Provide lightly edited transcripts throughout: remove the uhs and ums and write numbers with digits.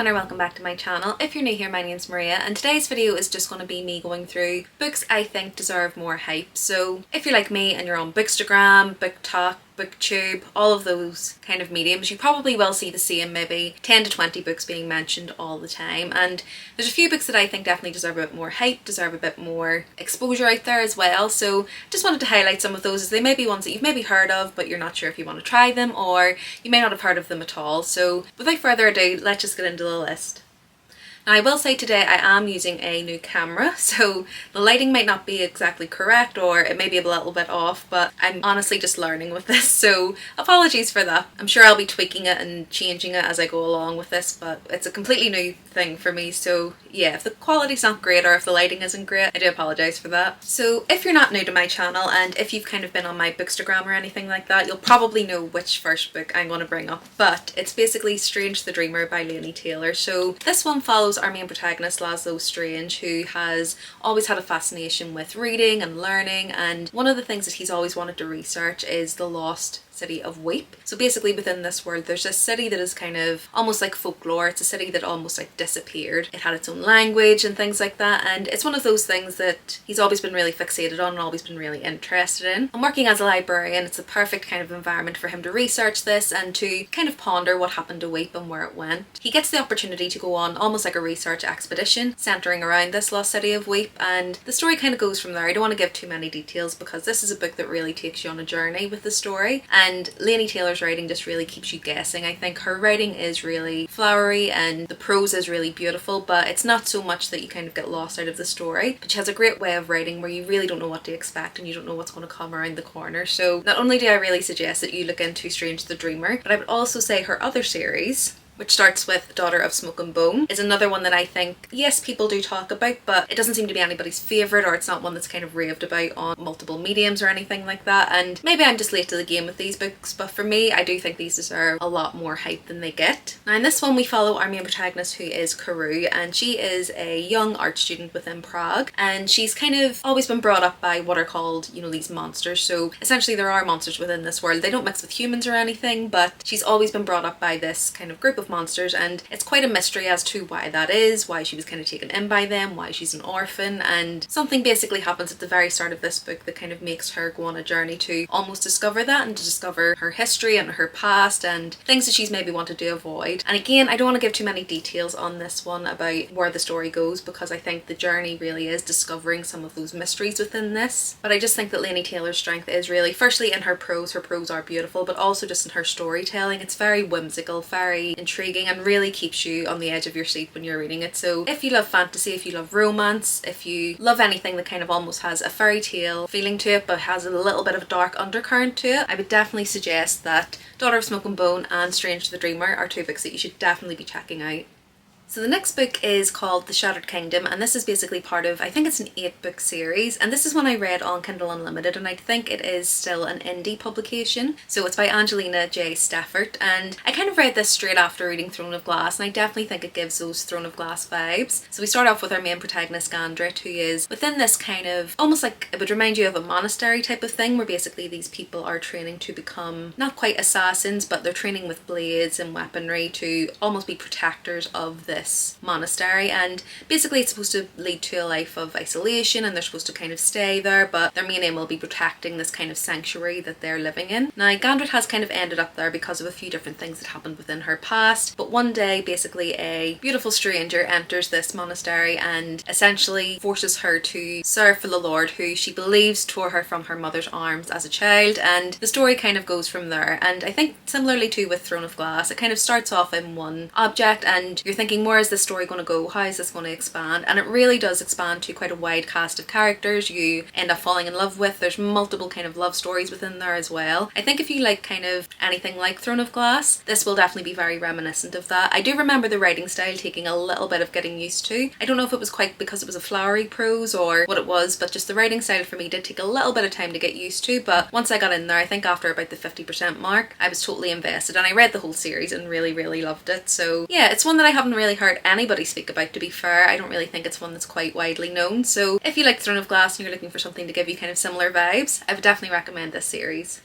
everyone, and welcome back to my channel. If you're new here, my name's Maria, and today's video is just going to be me going through books I think deserve more hype. So if you're like me and you're on bookstagram, BookTok, BookTube, all of those kind of mediums, you probably will see the same maybe 10 to 20 books being mentioned all the time. And there's a few books that I think definitely deserve a bit more hype, deserve a bit more exposure out there as well. So just wanted to highlight some of those, as they may be ones that you've maybe heard of but you're not sure if you want to try them, or you may not have heard of them at all. So without further ado, let's just get into the list. Now I will say today I am using a new camera, so the lighting might not be exactly correct or it may be a little bit off, but I'm honestly just learning with this, so apologies for that. I'm sure I'll be tweaking it and changing it as I go along with this, but it's a completely new thing for me, so yeah, if the quality's not great or if the lighting isn't great, I do apologise for that. So if you're not new to my channel and if you've kind of been on my bookstagram or anything like that, you'll probably know which first book I'm going to bring up, but it's basically Strange the Dreamer by Laini Taylor. So this one follows our main protagonist Laszlo Strange, who has always had a fascination with reading and learning, and one of the things that he's always wanted to research is the lost city of Weep. So basically within this world there's a city that is kind of almost like folklore. It's a city that almost like disappeared. It had its own language and things like that, and it's one of those things that he's always been really fixated on and always been really interested in. And working as a librarian, it's a perfect kind of environment for him to research this and to kind of ponder what happened to Weep and where it went. He gets the opportunity to go on almost like a research expedition centering around this lost city of Weep, and the story kind of goes from there. I don't want to give too many details because this is a book that really takes you on a journey with the story, and Laini Taylor's writing just really keeps you guessing. I think her writing is really flowery and the prose is really beautiful, but it's not so much that you kind of get lost out of the story. But she has a great way of writing where you really don't know what to expect and you don't know what's going to come around the corner. So not only do I really suggest that you look into Strange the Dreamer, but I would also say her other series, which starts with Daughter of Smok and Bone, is another one that I think, yes, people do talk about, but it doesn't seem to be anybody's favourite, or it's not one that's kind of raved about on multiple mediums or anything like that. And maybe I'm just late to the game with these books, but for me, I do think these deserve a lot more hype than they get. Now in this one we follow our main protagonist, who is Karu, and she is a young art student within Prague, and she's kind of always been brought up by what are called, you know, these monsters. So essentially there are monsters within this world. They don't mix with humans or anything, but she's always been brought up by this kind of group of monsters, and it's quite a mystery as to why that is, why she was kind of taken in by them, why she's an orphan. And something basically happens at the very start of this book that kind of makes her go on a journey to almost discover that and to discover her history and her past and things that she's maybe wanted to avoid. And again, I don't want to give too many details on this one about where the story goes, because I think the journey really is discovering some of those mysteries within this. But I just think that Laini Taylor's strength is really firstly in her prose. Her prose are beautiful, but also just in her storytelling. It's very whimsical, very intriguing, and really keeps you on the edge of your seat when you're reading it. So if you love fantasy, if you love romance, if you love anything that kind of almost has a fairy tale feeling to it but has a little bit of a dark undercurrent to it, I would definitely suggest that Daughter of Smok and Bone and Strange the Dreamer are two books that you should definitely be checking out. So the next book is called The Shattered Kingdom, and this is basically part of, I think it's an 8-book series, and this is one I read on Kindle Unlimited, and I think it is still an indie publication. So it's by Angelina J. Stafford, and I kind of read this straight after reading Throne of Glass, and I definitely think it gives those Throne of Glass vibes. So we start off with our main protagonist Gandrit, who is within this kind of, almost like it would remind you of a monastery type of thing, where basically these people are training to become not quite assassins, but they're training with blades and weaponry to almost be protectors of this monastery. And basically it's supposed to lead to a life of isolation, and they're supposed to kind of stay there, but their main aim will be protecting this kind of sanctuary that they're living in. Now Gandrit has kind of ended up there because of a few different things that happened within her past, but one day basically a beautiful stranger enters this monastery and essentially forces her to serve for the Lord, who she believes tore her from her mother's arms as a child, and the story kind of goes from there. And I think similarly to with Throne of Glass, it kind of starts off in one object and you're thinking, where is this story going to go? How is this going to expand? And it really does expand to quite a wide cast of characters you end up falling in love with. There's multiple kind of love stories within there as well. I think if you like kind of anything like Throne of Glass, this will definitely be very reminiscent of that. I do remember the writing style taking a little bit of getting used to. I don't know if it was quite because it was a flowery prose or what it was, but just the writing style for me did take a little bit of time to get used to. But once I got in there, I think after about the 50% mark, I was totally invested, and I read the whole series and really loved it. So yeah, it's one that I haven't really heard anybody speak about, to be fair. I don't really think it's one that's quite widely known. So if you like Throne of Glass and you're looking for something to give you kind of similar vibes, I would definitely recommend this series.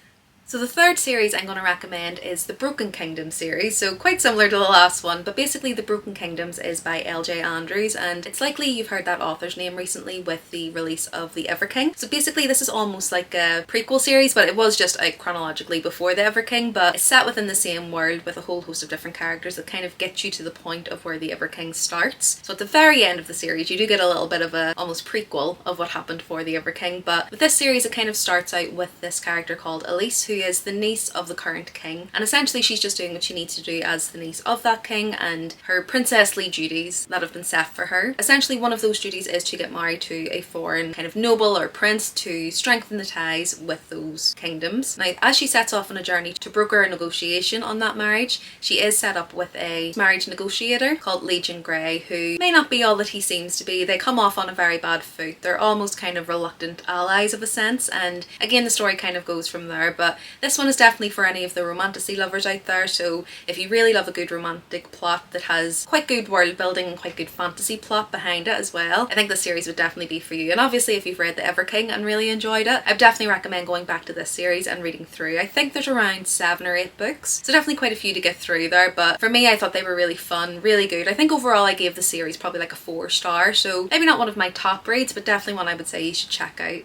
So the third series I'm going to recommend is the Broken Kingdom series, so quite similar to the last one, but basically the Broken Kingdoms is by L.J. Andrews, and it's likely you've heard that author's name recently with the release of The Ever King. So basically this is almost like a prequel series, but it was just out chronologically before The Ever King, but it's set within the same world with a whole host of different characters that kind of get you to the point of where The Ever King starts. So at the very end of the series you do get a little bit of a almost prequel of what happened for The Ever King, but with this series it kind of starts out with this character called Elise, who is the niece of the current king, and essentially she's just doing what she needs to do as the niece of that king and her princessly duties that have been set for her. Essentially one of those duties is to get married to a foreign kind of noble or prince to strengthen the ties with those kingdoms. Now as she sets off on a journey to broker a negotiation on that marriage, she is set up with a marriage negotiator called Legion Grey, who may not be all that he seems to be. They come off on a very bad foot. They're almost kind of reluctant allies of a sense, and again the story kind of goes from there, but this one is definitely for any of the romantasy lovers out there. So if you really love a good romantic plot that has quite good world building and quite good fantasy plot behind it as well, I think this series would definitely be for you. And obviously if you've read The Ever King and really enjoyed it, I'd definitely recommend going back to this series and reading through. I think there's around 7 or 8 books, so definitely quite a few to get through there, but for me I thought they were really fun, really good. I think overall I gave the series probably like a 4-star, so maybe not one of my top reads, but definitely one I would say you should check out.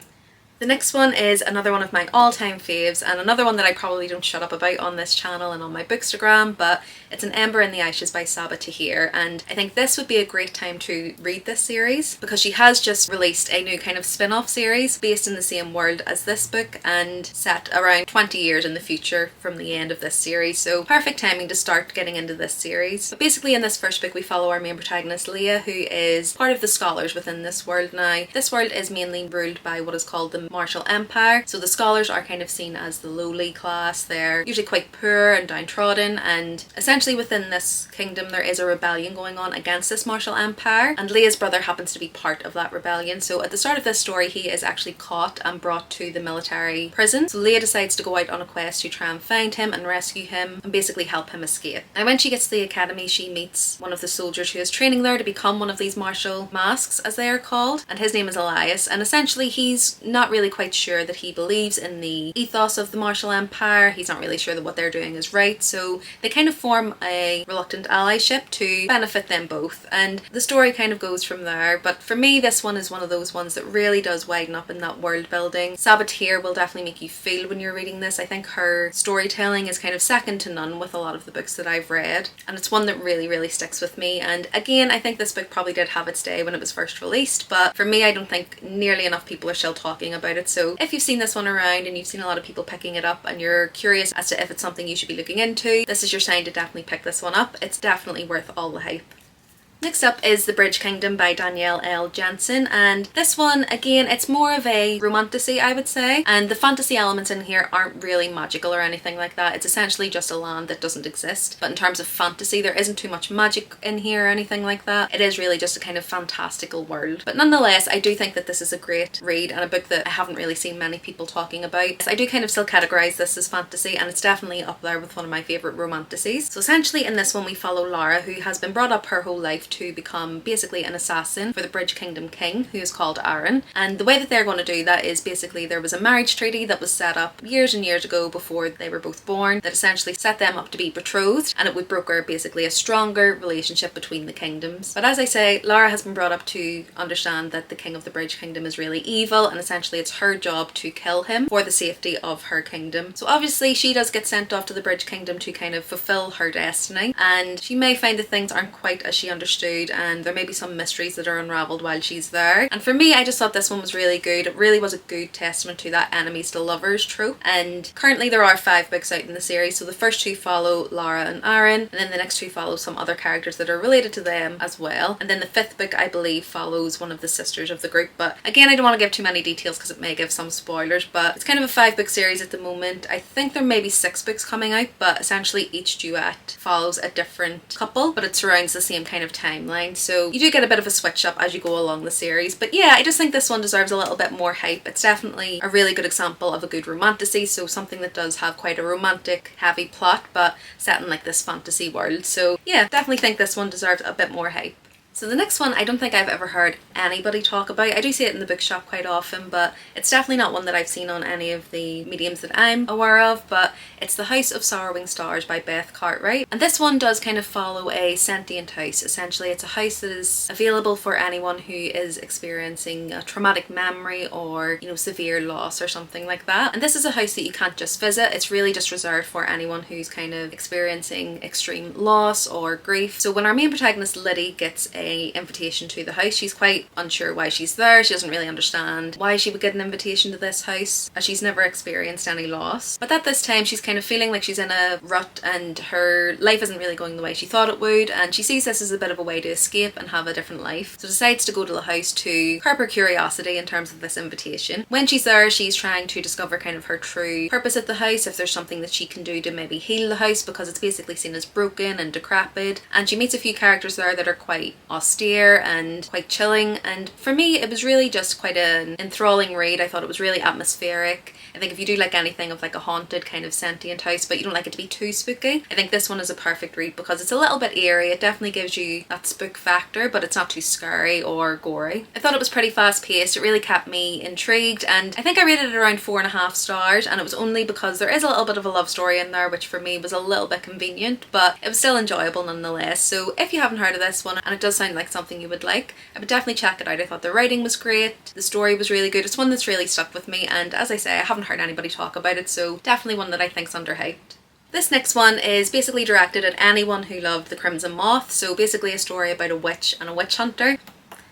The next one is another one of my all-time faves, and another one that I probably don't shut up about on this channel and on my bookstagram, but it's An Ember in the Ashes by Sabaa Tahir, and I think this would be a great time to read this series because she has just released a new kind of spin-off series based in the same world as this book and set around 20 years in the future from the end of this series, so perfect timing to start getting into this series. But basically in this first book we follow our main protagonist Leah, who is part of the scholars within this world. Now this world is mainly ruled by what is called the Martial Empire, so the scholars are kind of seen as the lowly class. They're usually quite poor and downtrodden, and essentially within this kingdom there is a rebellion going on against this Martial Empire, and Leah's brother happens to be part of that rebellion. So at the start of this story he is actually caught and brought to the military prison, so Leah decides to go out on a quest to try and find him and rescue him and basically help him escape. Now when she gets to the academy she meets one of the soldiers who is training there to become one of these martial masks as they are called, and his name is Elias, and essentially he's not really quite sure that he believes in the ethos of the Martial Empire. He's not really sure that what they're doing is right, so they kind of form a reluctant allyship to benefit them both, and the story kind of goes from there. But for me this one is one of those ones that really does widen up in that world building. Sabaa Tahir will definitely make you feel when you're reading this. I think her storytelling is kind of second to none with a lot of the books that I've read, and it's one that really sticks with me. And again I think this book probably did have its day when it was first released, but for me I don't think nearly enough people are still talking about it. So if you've seen this one around and you've seen a lot of people picking it up and you're curious as to if it's something you should be looking into, this is your sign to definitely pick this one up. It's definitely worth all the hype. Next up is The Bridge Kingdom by Danielle L. Jensen, and this one again it's more of a romantasy I would say, and the fantasy elements in here aren't really magical or anything like that. It's essentially just a land that doesn't exist, but in terms of fantasy there isn't too much magic in here or anything like that. It is really just a kind of fantastical world, but nonetheless I do think that this is a great read and a book that I haven't really seen many people talking about. I do kind of still categorize this as fantasy, and it's definitely up there with one of my favorite romantasies. So essentially in this one we follow Lara, who has been brought up her whole life to become basically an assassin for the Bridge Kingdom king, who is called Aaron. And the way that they're going to do that is basically there was a marriage treaty that was set up years and years ago before they were both born that essentially set them up to be betrothed, and it would broker basically a stronger relationship between the kingdoms. But as I say, Lara has been brought up to understand that the king of the Bridge Kingdom is really evil, and essentially it's her job to kill him for the safety of her kingdom. So obviously she does get sent off to the Bridge Kingdom to kind of fulfill her destiny, and she may find that things aren't quite as she understood, and there may be some mysteries that are unraveled while she's there. And for me I just thought this one was really good. It really was a good testament to that enemies to lovers trope, and currently there are 5 books out in the series. So the first 2 follow Lara and Aaron, and then the next 2 follow some other characters that are related to them as well, and then the 5th book I believe follows one of the sisters of the group. But again I don't want to give too many details because it may give some spoilers, but it's kind of a 5-book series at the moment. I think there may be 6 books coming out, but essentially each duet follows a different couple, but it surrounds the same kind of timeline, so you do get a bit of a switch up as you go along the series. But yeah, I just think this one deserves a little bit more hype. It's definitely a really good example of a good romantasy, so something that does have quite a romantic heavy plot but set in like this fantasy world. So yeah, definitely think this one deserves a bit more hype. So the next one I don't think I've ever heard anybody talk about. I do see it in the bookshop quite often, but it's definitely not one that I've seen on any of the mediums that I'm aware of, but it's The House of Sorrowing Stars by Beth Cartwright. And this one does kind of follow a sentient house. Essentially, it's a house that is available for anyone who is experiencing a traumatic memory or, you know, severe loss or something like that. And this is a house that you can't just visit. It's really just reserved for anyone who's kind of experiencing extreme loss or grief. So when our main protagonist Liddy gets a invitation to the house, she's quite unsure why she's there. She doesn't really understand why she would get an invitation to this house, as she's never experienced any loss. But at this time she's kind of feeling like she's in a rut and her life isn't really going the way she thought it would, and she sees this as a bit of a way to escape and have a different life. So decides to go to the house to curb her curiosity in terms of this invitation. When she's there, she's trying to discover kind of her true purpose at the house, if there's something that she can do to maybe heal the house, because it's basically seen as broken and decrepit. And she meets a few characters there that are quite austere and quite chilling, and for me it was really just quite an enthralling read. I thought it was really atmospheric. I think if you do like anything of like a haunted kind of sentient house but you don't like it to be too spooky, I think this one is a perfect read because it's a little bit eerie. It definitely gives you that spook factor, but it's not too scary or gory. I thought it was pretty fast paced. It really kept me intrigued, and I think I rated it around 4.5 stars, and it was only because there is a little bit of a love story in there, which for me was a little bit convenient, but it was still enjoyable nonetheless. So if you haven't heard of this one and it does sound like something you would like, I would definitely check it out. I thought the writing was great, the story was really good. It's one that's really stuck with me, and as I say, I haven't heard anybody talk about it, so definitely one that I think's underhyped. This next one is basically directed at anyone who loved The Crimson Moth, so basically a story about a witch and a witch hunter.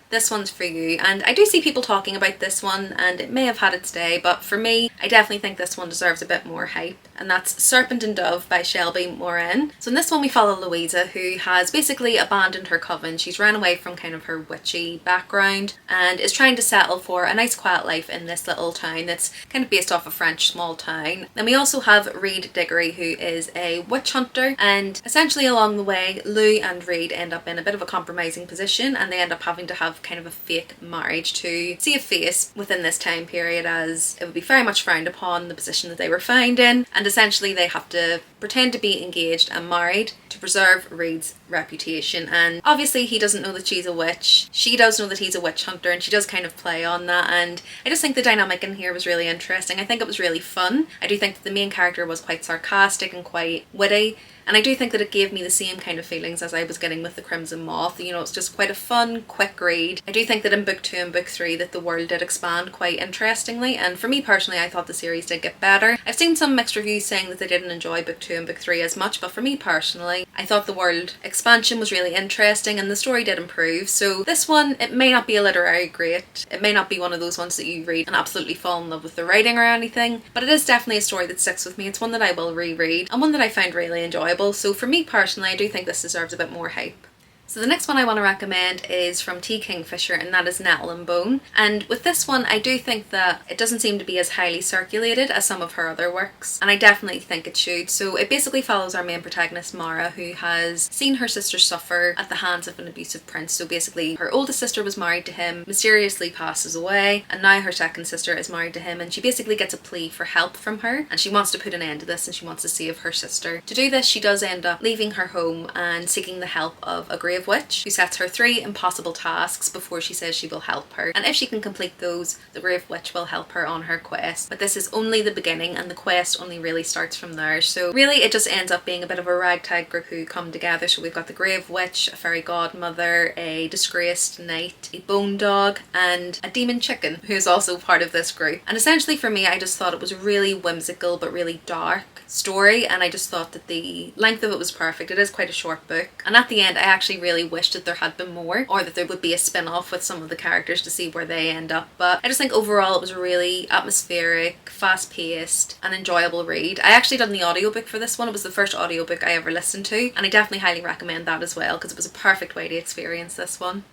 This one's for you, and I do see people talking about this one and it may have had its day, but for me I definitely think this one deserves a bit more hype, and that's Serpent and Dove by Shelby Moran. So in this one we follow Louisa, who has basically abandoned her coven. She's ran away from kind of her witchy background and is trying to settle for a nice quiet life in this little town that's kind of based off a French small town. Then we also have Reed Diggory, who is a witch hunter, and essentially along the way Lou and Reed end up in a bit of a compromising position, and they end up having to have kind of a fake marriage to save face within this time period, as it would be very much frowned upon, the position that they were found in, and essentially they have to pretend to be engaged and married to preserve Reed's reputation. And obviously he doesn't know that she's a witch, she does know that he's a witch hunter, and she does kind of play on that, and I just think the dynamic in here was really interesting. I think it was really fun. I do think that the main character was quite sarcastic and quite witty, and I do think that it gave me the same kind of feelings as I was getting with The Crimson Moth. You know, it's just quite a fun, quick read. I do think that in book 2 and book 3 that the world did expand quite interestingly, and for me personally I thought the series did get better. I've seen some mixed reviews saying that they didn't enjoy book 2 and book 3 as much, but for me personally I thought the world expansion was really interesting and the story did improve. So this one, it may not be a literary great, it may not be one of those ones that you read and absolutely fall in love with the writing or anything, but it is definitely a story that sticks with me. It's one that I will reread and one that I found really enjoyable. So for me personally, I do think this deserves a bit more hype. So the next one I want to recommend is from T. Kingfisher, and that is Natalie and Bone. And with this one, I do think that it doesn't seem to be as highly circulated as some of her other works, and I definitely think it should. So it basically follows our main protagonist Mara, who has seen her sister suffer at the hands of an abusive prince. So basically her oldest sister was married to him, mysteriously passes away, and now her second sister is married to him, and she basically gets a plea for help from her, and she wants to put an end to this and she wants to save her sister. To do this, she does end up leaving her home and seeking the help of a grave witch, who sets her 3 impossible tasks before she says she will help her, and if she can complete those, the grave witch will help her on her quest. But this is only the beginning, and the quest only really starts from there. So really it just ends up being a bit of a ragtag group who come together. So we've got the grave witch, a fairy godmother, a disgraced knight, a bone dog, and a demon chicken who is also part of this group. And essentially for me, I just thought it was a really whimsical but really dark story, and I just thought that the length of it was perfect. It is quite a short book, and at the end I actually really wished that there had been more, or that there would be a spin-off with some of the characters to see where they end up. But I just think overall it was a really atmospheric, fast-paced and enjoyable read. I actually done the audiobook for this one. It was the first audiobook I ever listened to, and I definitely highly recommend that as well, because it was a perfect way to experience this one.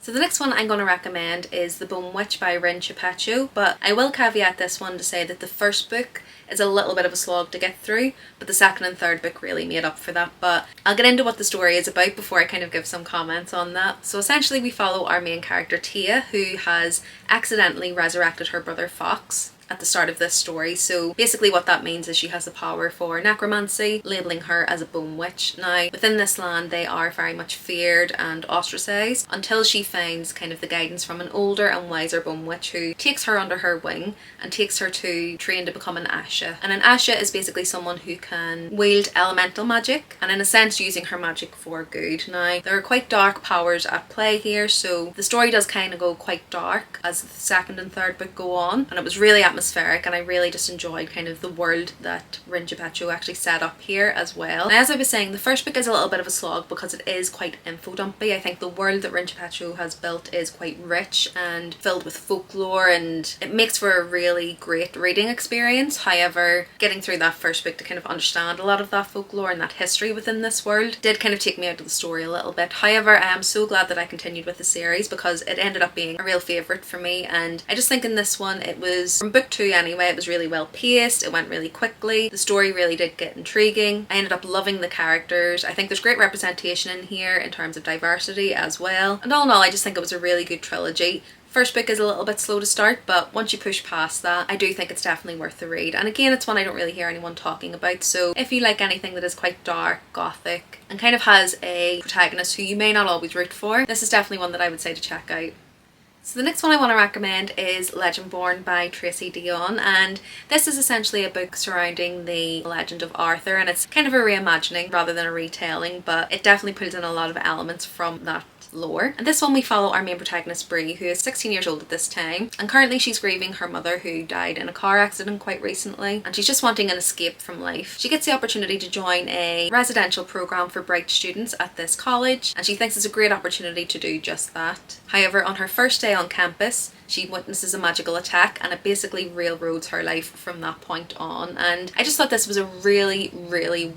So the next one I'm going to recommend is The Bone Witch by Rin Chapeccio, but I will caveat this one to say that the first book is a little bit of a slog to get through, but the second and third book really made up for that. But I'll get into what the story is about before I kind of give some comments on that. So essentially we follow our main character Tia, who has accidentally resurrected her brother Fox. at the start of this story. So basically what that means is she has the power for necromancy, labelling her as a bone witch. Now within this land they are very much feared and ostracised until she finds kind of the guidance from an older and wiser bone witch who takes her under her wing and takes her to train to become an Asha. And an Asha is basically someone who can wield elemental magic and in a sense using her magic for good. Now there are quite dark powers at play here, so the story does kind of go quite dark as the second and third book go on, and it was really atmospheric and I really just enjoyed kind of the world that Rinpoche actually set up here as well. Now, as I was saying, the first book is a little bit of a slog because it is quite info dumpy. I think the world that Rinpoche has built is quite rich and filled with folklore and it makes for a really great reading experience. However, getting through that first book to kind of understand a lot of that folklore and that history within this world did kind of take me out of the story a little bit. However, I am so glad that I continued with the series because it ended up being a real favourite for me, and I just think in this one, it was, from book 2 anyway, it was really well paced, it went really quickly, the story really did get intriguing, I ended up loving the characters, I think there's great representation in here in terms of diversity as well, and all in all I just think it was a really good trilogy. First book is a little bit slow to start, but once you push past that, I do think it's definitely worth the read. And again, it's one I don't really hear anyone talking about, so if you like anything that is quite dark, gothic, and kind of has a protagonist who you may not always root for, this is definitely one that I would say to check out. So the next one I want to recommend is Legendborn by Tracy Deonn, and this is essentially a book surrounding the legend of Arthur, and it's kind of a reimagining rather than a retelling, but it definitely pulls in a lot of elements from that lore. And this one we follow our main protagonist Bree, who is 16 years old at this time, and currently she's grieving her mother who died in a car accident quite recently, and she's just wanting an escape from life. She gets the opportunity to join a residential program for bright students at this college, and she thinks it's a great opportunity to do just that. However, on her first day on campus, she witnesses a magical attack and it basically railroads her life from that point on, and I just thought this was a really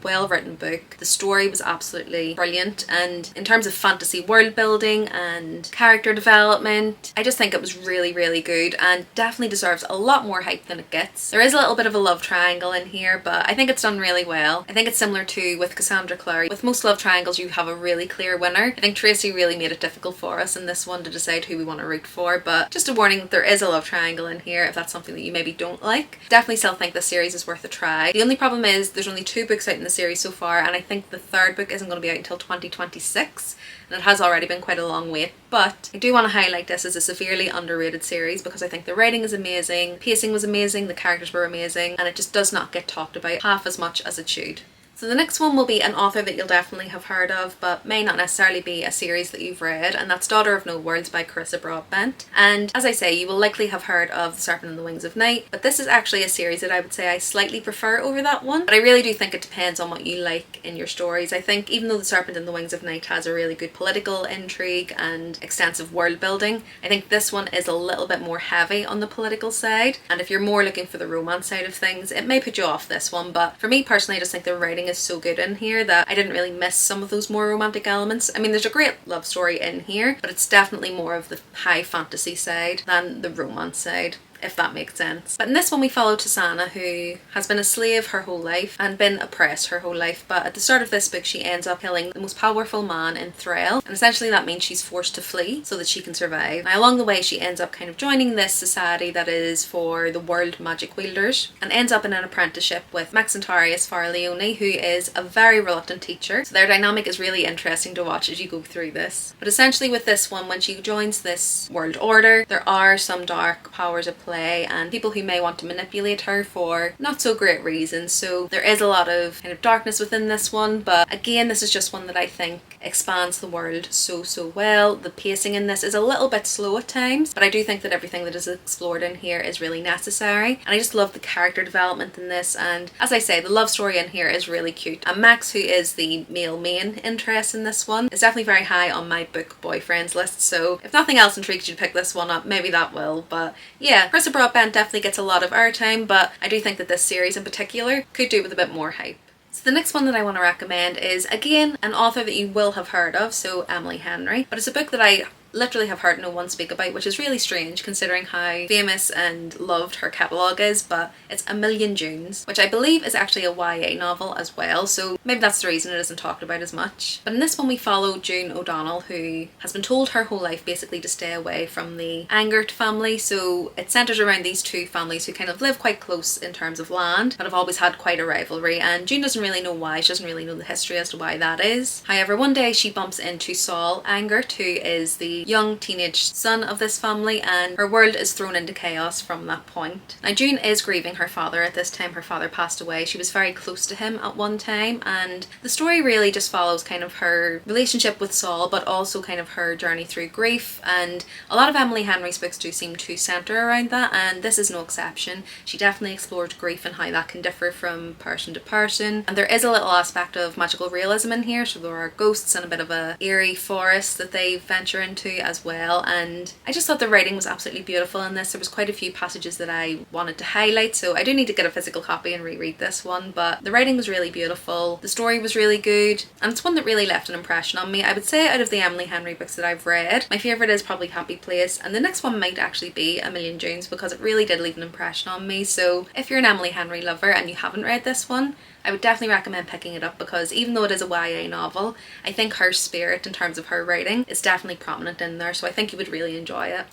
well written book. The story was absolutely brilliant, and in terms of fantasy world building and character development, I just think it was really good and definitely deserves a lot more hype than it gets. There is a little bit of a love triangle in here, but I think it's done really well. I think it's similar to with Cassandra Clare. With most love triangles you have a really clear winner. I think Tracy really made it difficult for us in this one to decide who we want to root for, but just a warning that there is a love triangle in here if that's something that you maybe don't like. Definitely still think this series is worth a try. The only problem is there's only 2 books out in the series so far, and I think the third book isn't going to be out until 2026, and it has already been quite a long wait. But I do want to highlight this as a severely underrated series because I think the writing is amazing, pacing was amazing, the characters were amazing, and it just does not get talked about half as much as it should. So the next one will be an author that you'll definitely have heard of but may not necessarily be a series that you've read, and that's Daughter of No Worlds by Carissa Broadbent. And as I say, you will likely have heard of The Serpent and the Wings of Night, but this is actually a series that I would say I slightly prefer over that one. But I really do think it depends on what you like in your stories. I think even though The Serpent and the Wings of Night has a really good political intrigue and extensive world building, I think this one is a little bit more heavy on the political side, and if you're more looking for the romance side of things, it may put you off this one. But for me personally, I just think the writing is so good in here that I didn't really miss some of those more romantic elements. I mean, there's a great love story in here, but it's definitely more of the high fantasy side than the romance side, if that makes sense. But in this one we follow Tasana, who has been a slave her whole life and been oppressed her whole life, but at the start of this book she ends up killing the most powerful man in Thrall, and essentially that means she's forced to flee so that she can survive. Now along the way she ends up kind of joining this society that is for the world magic wielders, and ends up in an apprenticeship with Maxentarius Farleone, who is a very reluctant teacher, so their dynamic is really interesting to watch as you go through this. But essentially with this one, when she joins this world order, there are some dark powers at play and people who may want to manipulate her for not so great reasons, so there is a lot of kind of darkness within this one. But again, this is just one that I think expands the world so well. The pacing in this is a little bit slow at times, but I do think that everything that is explored in here is really necessary, and I just love the character development in this. And as I say, the love story in here is really cute, and Max, who is the male main interest in this one, is definitely very high on my book boyfriends list, so if nothing else intrigues you to pick this one up, maybe that will. But yeah, Carissa Broadbent definitely gets a lot of airtime, but I do think that this series in particular could do with a bit more hype. So the next one that I want to recommend is again an author that you will have heard of, so Emily Henry, but it's a book that I literally have heard no one speak about, which is really strange considering how famous and loved her catalogue is, but it's A Million Junes, which I believe is actually a YA novel as well, so maybe that's the reason it isn't talked about as much. But in this one we follow June O'Donnell, who has been told her whole life basically to stay away from the Angert family, so it centres around these two families who kind of live quite close in terms of land, but have always had quite a rivalry, and June doesn't really know why. She doesn't really know the history as to why that is. However, one day she bumps into Saul Angert, who is the young teenage son of this family, and her world is thrown into chaos from that point. Now June is grieving her father at this time. Her father passed away. She was very close to him at one time, and the story really just follows kind of her relationship with Saul, but also kind of her journey through grief, and a lot of Emily Henry's books do seem to centre around that, and this is no exception. She definitely explored grief and how that can differ from person to person, and there is a little aspect of magical realism in here, so there are ghosts and a bit of a eerie forest that they venture into as well, and I just thought the writing was absolutely beautiful in this. There was quite a few passages that I wanted to highlight, so I do need to get a physical copy and reread this one, but the writing was really beautiful, the story was really good, and it's one that really left an impression on me. I would say out of the Emily Henry books that I've read, my favourite is probably Happy Place, and the next one might actually be A Million Junes, because it really did leave an impression on me. So if you're an Emily Henry lover and you haven't read this one, I would definitely recommend picking it up, because even though it is a YA novel, I think her spirit in terms of her writing is definitely prominent in there, so I think you would really enjoy it.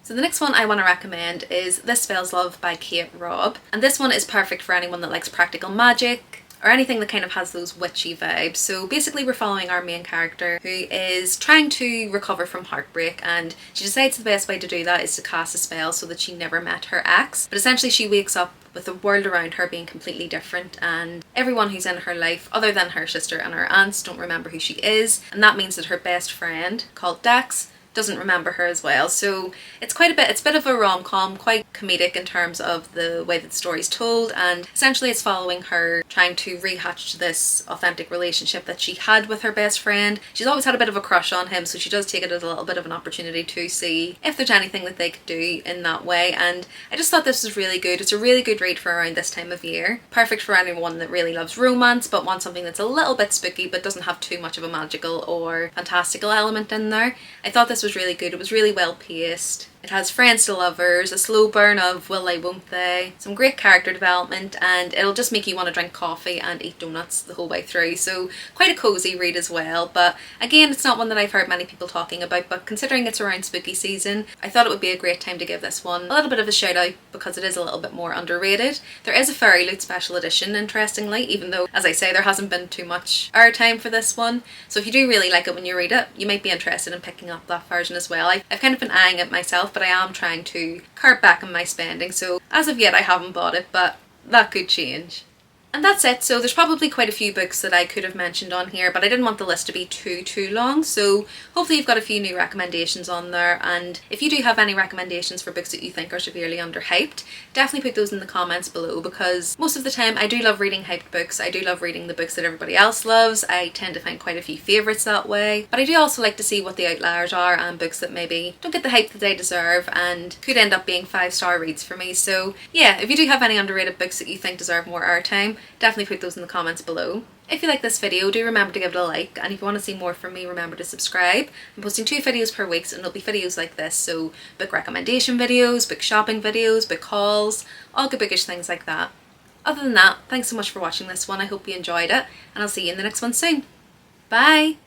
So the next one I want to recommend is This Spells Love by Kate Robb, and this one is perfect for anyone that likes practical magic or anything that kind of has those witchy vibes. So basically we're following our main character who is trying to recover from heartbreak, and she decides the best way to do that is to cast a spell so that she never met her ex. But essentially she wakes up with the world around her being completely different, and everyone who's in her life other than her sister and her aunts don't remember who she is, and that means that her best friend, called Dax, doesn't remember her as well. So it's a bit of a rom-com, quite comedic in terms of the way that the story's told, and essentially it's following her trying to rehatch this authentic relationship that she had with her best friend. She's always had a bit of a crush on him, so she does take it as a little bit of an opportunity to see if there's anything that they could do in that way, and I just thought this was really good. It's a really good read for around this time of year. Perfect for anyone that really loves romance but wants something that's a little bit spooky but doesn't have too much of a magical or fantastical element in there. I thought this was really good. It was really well paced. It has friends to lovers, a slow burn of will they won't they, some great character development, and it'll just make you want to drink coffee and eat donuts the whole way through. So quite a cozy read as well, but again it's not one that I've heard many people talking about, but considering it's around spooky season I thought it would be a great time to give this one a little bit of a shout out, because it is a little bit more underrated. There is a Fairy Loot special edition, interestingly, even though as I say there hasn't been too much airtime for this one, so if you do really like it when you read it you might be interested in picking up that version as well. I've kind of been eyeing it myself, but I am trying to curb back on my spending, so as of yet I haven't bought it, but that could change. And that's it. So there's probably quite a few books that I could have mentioned on here, but I didn't want the list to be too long, so hopefully you've got a few new recommendations on there, and if you do have any recommendations for books that you think are severely underhyped, definitely put those in the comments below, because most of the time I do love reading hyped books. I do love reading the books that everybody else loves. I tend to find quite a few favourites that way, but I do also like to see what the outliers are and books that maybe don't get the hype that they deserve and could end up being 5-star reads for me. So yeah, if you do have any underrated books that you think deserve more airtime, definitely put those in the comments below. If you like this video, do remember to give it a like, and if you want to see more from me, remember to subscribe. I'm posting 2 videos per week, and it'll be videos like this, so book recommendation videos, book shopping videos, book hauls, all good bookish things like that. Other than that, thanks so much for watching this one. I hope you enjoyed it, and I'll see you in the next one soon. Bye!